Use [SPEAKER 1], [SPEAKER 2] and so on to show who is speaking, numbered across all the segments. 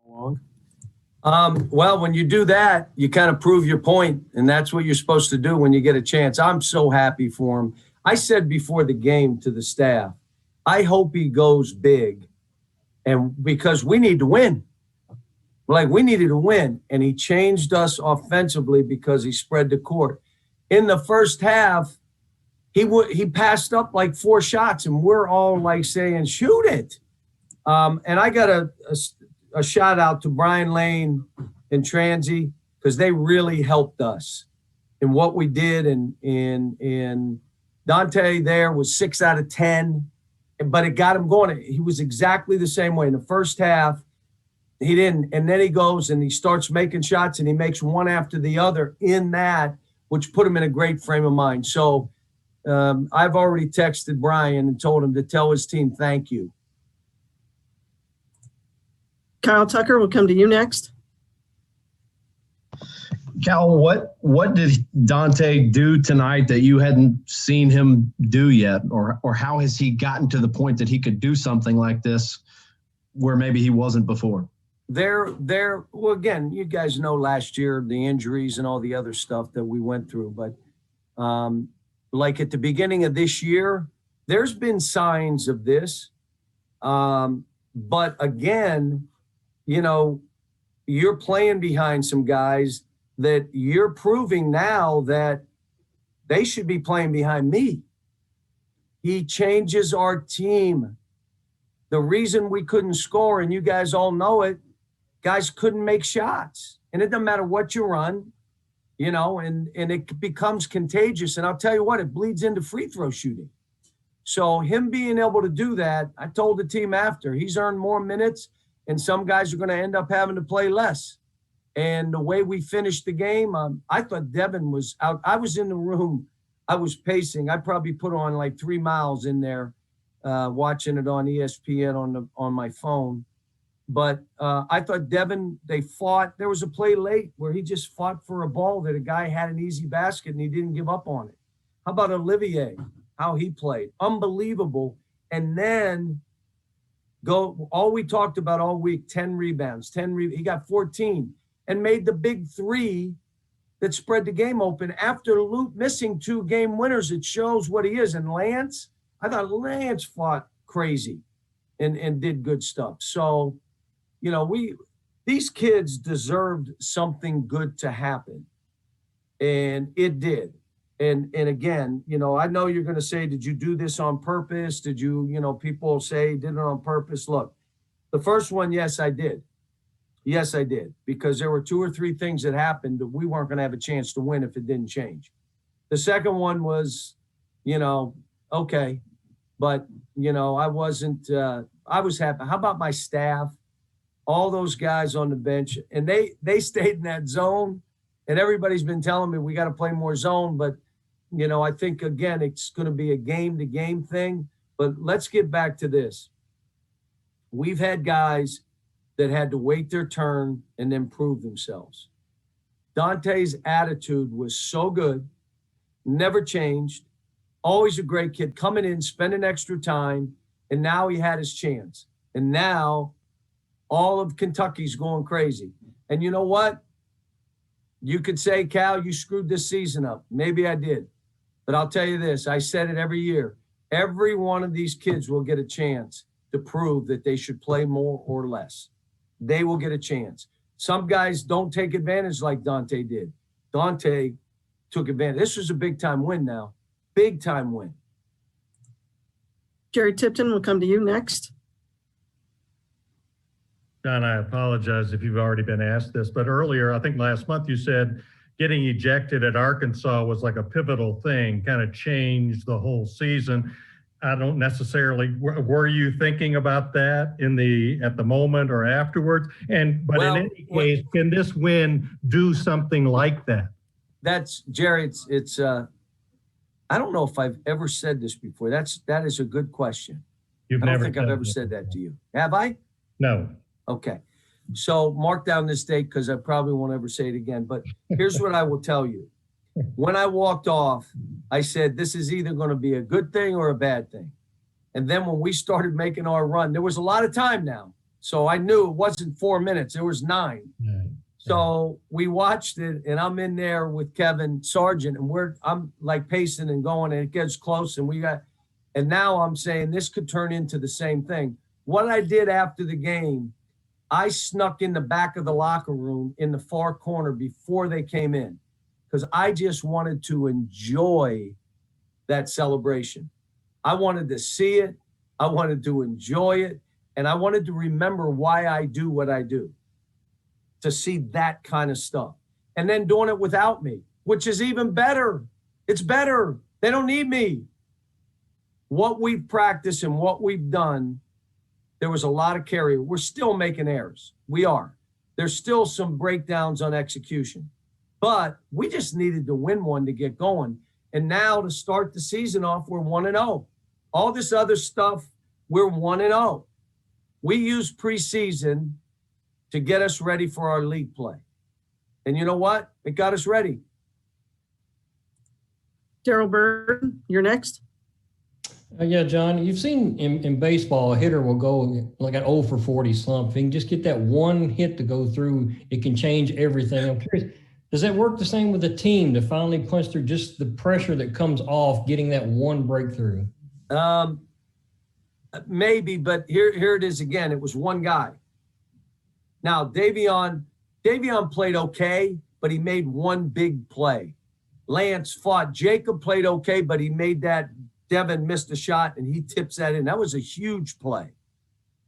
[SPEAKER 1] Long. Well, when you do that, you kind of prove your point, and that's what you're supposed to do when you get a chance. I'm so happy for him. I said before the game to the staff, I hope he goes big, and because we need to win. Like, we needed to win, and he changed us offensively because he spread the court. In the first half, he passed up like 4 shots, and we're all like saying, shoot it. And I got a shout out to Brian Lane and Transy, because they really helped us in what we did. And Dante there was 6 out of 10, but it got him going. He was exactly the same way in the first half. He didn't, and then he goes and he starts making shots, and he makes one after the other in that, which put him in a great frame of mind. So I've already texted Brian and told him to tell his team thank you.
[SPEAKER 2] Kyle Tucker, will come to you next.
[SPEAKER 3] Cal, what did Dante do tonight that you hadn't seen him do yet? Or how has he gotten to the point that he could do something like this where maybe he wasn't before?
[SPEAKER 1] Well, again, you guys know last year, the injuries and all the other stuff that we went through. But like at the beginning of this year, there's been signs of this. But again, you know, you're playing behind some guys that you're proving now that they should be playing behind me. He changes our team. The reason we couldn't score, and you guys all know it, guys couldn't make shots. And it doesn't matter what you run, you know, and it becomes contagious. And I'll tell you what, it bleeds into free throw shooting. So him being able to do that, I told the team after, he's earned more minutes, and some guys are going to end up having to play less. And the way we finished the game, I thought Devin was out. I was in the room. I was pacing. I probably put on like 3 miles in there, watching it on ESPN on my phone. But I thought Devin, they fought. There was a play late where he just fought for a ball that a guy had an easy basket, and he didn't give up on it. How about Olivier, how he played? Unbelievable. And then all we talked about all week, 10 rebounds, he got 14 and made the big 3 that spread the game open after Luke missing 2 game winners. It shows what he is. And Lance, I thought Lance fought crazy and did good stuff. So, you know, these kids deserved something good to happen, and it did. And again, you know, I know you're going to say, did you do this on purpose? Did you, you know, people say did it on purpose. Look, the first one, yes, I did. Yes, I did. Because there were 2 or 3 things that happened that we weren't going to have a chance to win if it didn't change. The second one was, you know, okay. But, you know, I was happy. How about my staff? All those guys on the bench, and they stayed in that zone, and everybody's been telling me we got to play more zone. But, you know, I think, again, it's going to be a game-to-game thing. But let's get back to this. We've had guys that had to wait their turn and then prove themselves. Dante's attitude was so good, never changed, always a great kid, coming in, spending extra time, and now he had his chance. And now all of Kentucky's going crazy. And you know what? You could say, Cal, you screwed this season up. Maybe I did. But I'll tell you this, I said it every year. Every one of these kids will get a chance to prove that they should play more or less. They will get a chance. Some guys don't take advantage like Dante did. Dante took advantage. This was a big-time win now. Big-time win.
[SPEAKER 2] Jerry Tipton will come to you next.
[SPEAKER 4] John, I apologize if you've already been asked this, but earlier, I think last month you said getting ejected at Arkansas was like a pivotal thing, kind of changed the whole season. I don't necessarily, were you thinking about that at the moment or afterwards? But in any case, can this win do something like that?
[SPEAKER 1] That's, Jerry, it's I don't know if I've ever said this before. That is a good question. I don't think I've ever said that to you. Have I?
[SPEAKER 4] No.
[SPEAKER 1] Okay. So mark down this date because I probably won't ever say it again. But here's what I will tell you. When I walked off, I said, this is either going to be a good thing or a bad thing. And then when we started making our run, there was a lot of time now. So I knew it wasn't 4 minutes. It was 9. So we watched it, and I'm in there with Kevin Sargent, and I'm like pacing and going, and it gets close, and now I'm saying this could turn into the same thing. What I did after the game, I snuck in the back of the locker room in the far corner before they came in, because I just wanted to enjoy that celebration. I wanted to see it. I wanted to enjoy it. And I wanted to remember why I do what I do, to see that kind of stuff. And then doing it without me, which is even better. It's better. They don't need me. What we've practiced and what we've done, there was a lot of carry. We're still making errors. We are. There's still some breakdowns on execution. But we just needed to win one to get going. And now to start the season off, we're 1-0. All this other stuff, we're 1-0. We use preseason to get us ready for our league play. And you know what? It got us ready.
[SPEAKER 2] Daryl Bird, you're next.
[SPEAKER 5] Yeah, John, you've seen in baseball, a hitter will go like an 0 for 40 slump. If you can just get that one hit to go through, it can change everything. I'm curious, does that work the same with a team to finally punch through just the pressure that comes off getting that one breakthrough?
[SPEAKER 1] Maybe, but here it is again. It was one guy. Now, Davion played okay, but he made one big play. Lance fought. Jacob played okay, but he made that. Devin missed a shot, and he tips that in. That was a huge play.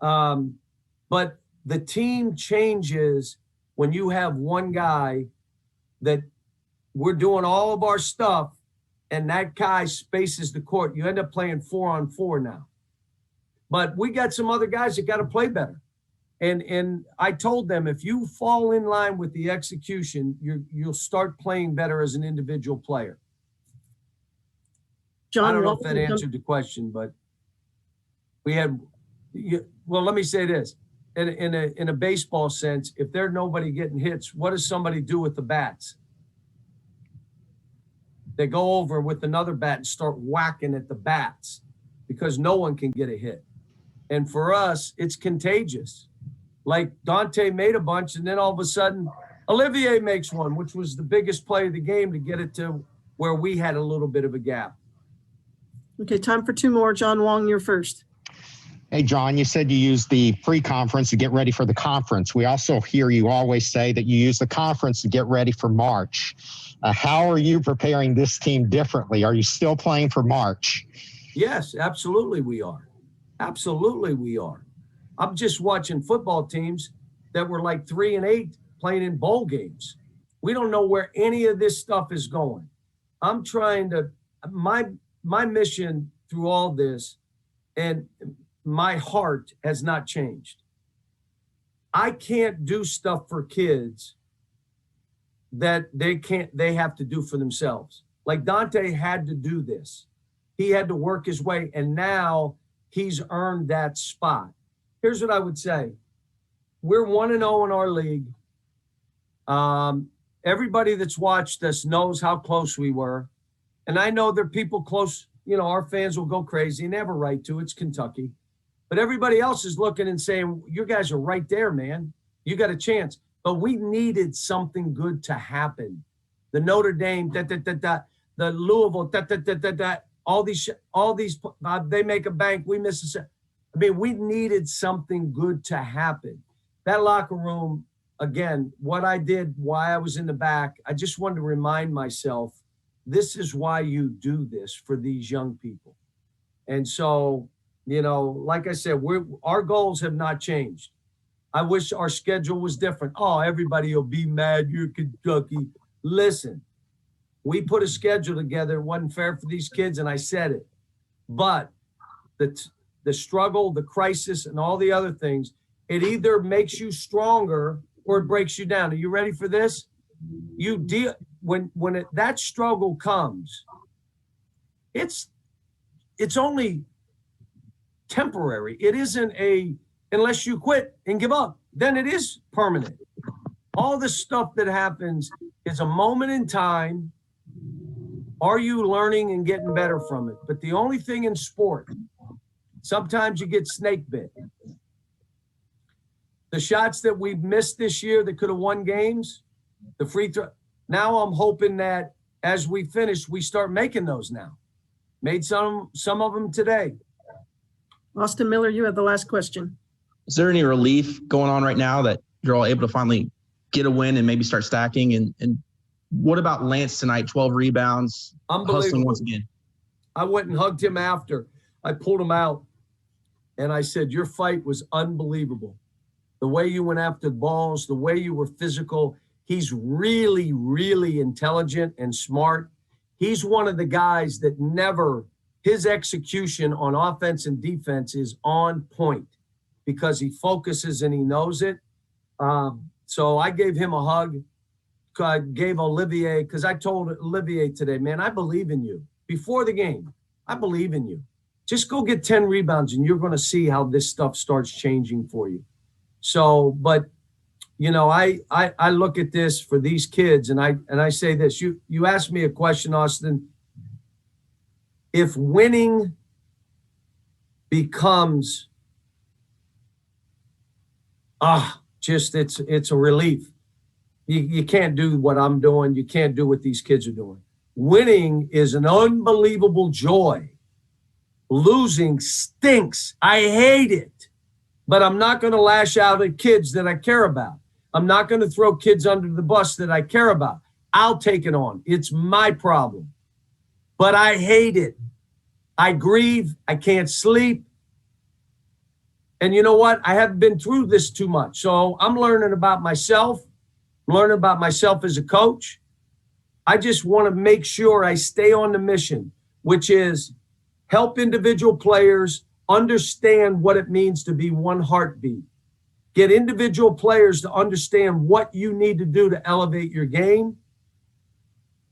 [SPEAKER 1] But the team changes when you have one guy that we're doing all of our stuff, and that guy spaces the court. You end up playing 4-on-4 now. But we got some other guys that got to play better. And I told them, if you fall in line with the execution, you'll start playing better as an individual player.
[SPEAKER 2] John,
[SPEAKER 1] I don't know if that answered the question, but well, let me say this. In a baseball sense, if there's nobody getting hits, what does somebody do with the bats? They go over with another bat and start whacking at the bats because no one can get a hit. And for us, it's contagious. Like Dante made a bunch, and then all of a sudden, Olivier makes one, which was the biggest play of the game to get it to where we had a little bit of a gap.
[SPEAKER 2] Okay, time for 2 more. John Wong, you're first.
[SPEAKER 6] Hey, John, you said you use the pre-conference to get ready for the conference. We also hear you always say that you use the conference to get ready for March. How are you preparing this team differently? Are you still playing for March?
[SPEAKER 1] Yes, absolutely we are. Absolutely we are. I'm just watching football teams that were like 3-8 playing in bowl games. We don't know where any of this stuff is going. I'm trying to, my mission through all this, and my heart has not changed. I can't do stuff for kids that they have to do for themselves. Like Dante had to do this. He had to work his way, and now he's earned that spot. Here's what I would say. We're 1-0 in our league. Everybody that's watched us knows how close we were. And I know there are people close, our fans will go crazy, and they have a right to. It's Kentucky. But everybody else is looking and saying, you guys are right there, man. You got a chance. But we needed something good to happen. The Notre Dame, the Louisville, all these, they make a bank, we miss a set. I mean, we needed something good to happen. That locker room, again, what I did, why I was in the back, I just wanted to remind myself, this is why you do this for these young people. And so, like I said, our goals have not changed. I wish our schedule was different. Oh, everybody will be mad. You're Kentucky. Listen, we put a schedule together. It wasn't fair for these kids, and I said it. But the struggle, the crisis, and all the other things, it either makes you stronger or it breaks you down. Are you ready for this? You deal when that struggle comes. It's only temporary. It isn't unless you quit and give up, then it is permanent. All the stuff that happens is a moment in time. Are you learning and getting better from it? But the only thing in sport, sometimes you get snake bit. The shots that we've missed this year that could have won games, the free throw. Now I'm hoping that as we finish, we start making those now. Made some of them today.
[SPEAKER 2] Austin Miller, you have the last question.
[SPEAKER 7] Is there any relief going on right now that you're all able to finally get a win and maybe start stacking? And what about Lance tonight? 12 rebounds, hustling
[SPEAKER 1] Unbelievable.
[SPEAKER 7] once again.
[SPEAKER 1] I went and hugged him after. I pulled him out and I said, your fight was unbelievable. The way you went after the balls, the way you were physical. He's really, really intelligent and smart. He's one of the guys that never, his execution on offense and defense is on point because he focuses and he knows it. So I gave him a hug. I gave Olivier, because I told Olivier today, man, I believe in you. Before the game, I believe in you. Just go get 10 rebounds and you're going to see how this stuff starts changing for you. So, but you know, I look at this for these kids and I say this, you asked me a question, Austin. If winning becomes, it's a relief. You can't do what I'm doing. You can't do what these kids are doing. Winning is an unbelievable joy. Losing stinks. I hate it. But I'm not going to lash out at kids that I care about. I'm not going to throw kids under the bus that I care about. I'll take it on. It's my problem. But I hate it. I grieve. I can't sleep. And you know what? I haven't been through this too much. So I'm learning about myself. I'm learning about myself as a coach. I just want to make sure I stay on the mission, which is help individual players understand what it means to be one heartbeat. Get individual players to understand what you need to do to elevate your game.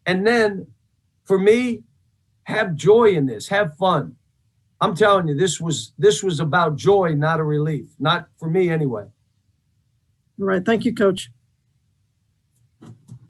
[SPEAKER 1] And then, for me, have joy in this. Have fun. I'm telling you, this was about joy, not a relief. Not for me anyway.
[SPEAKER 2] All right. Thank you, Coach.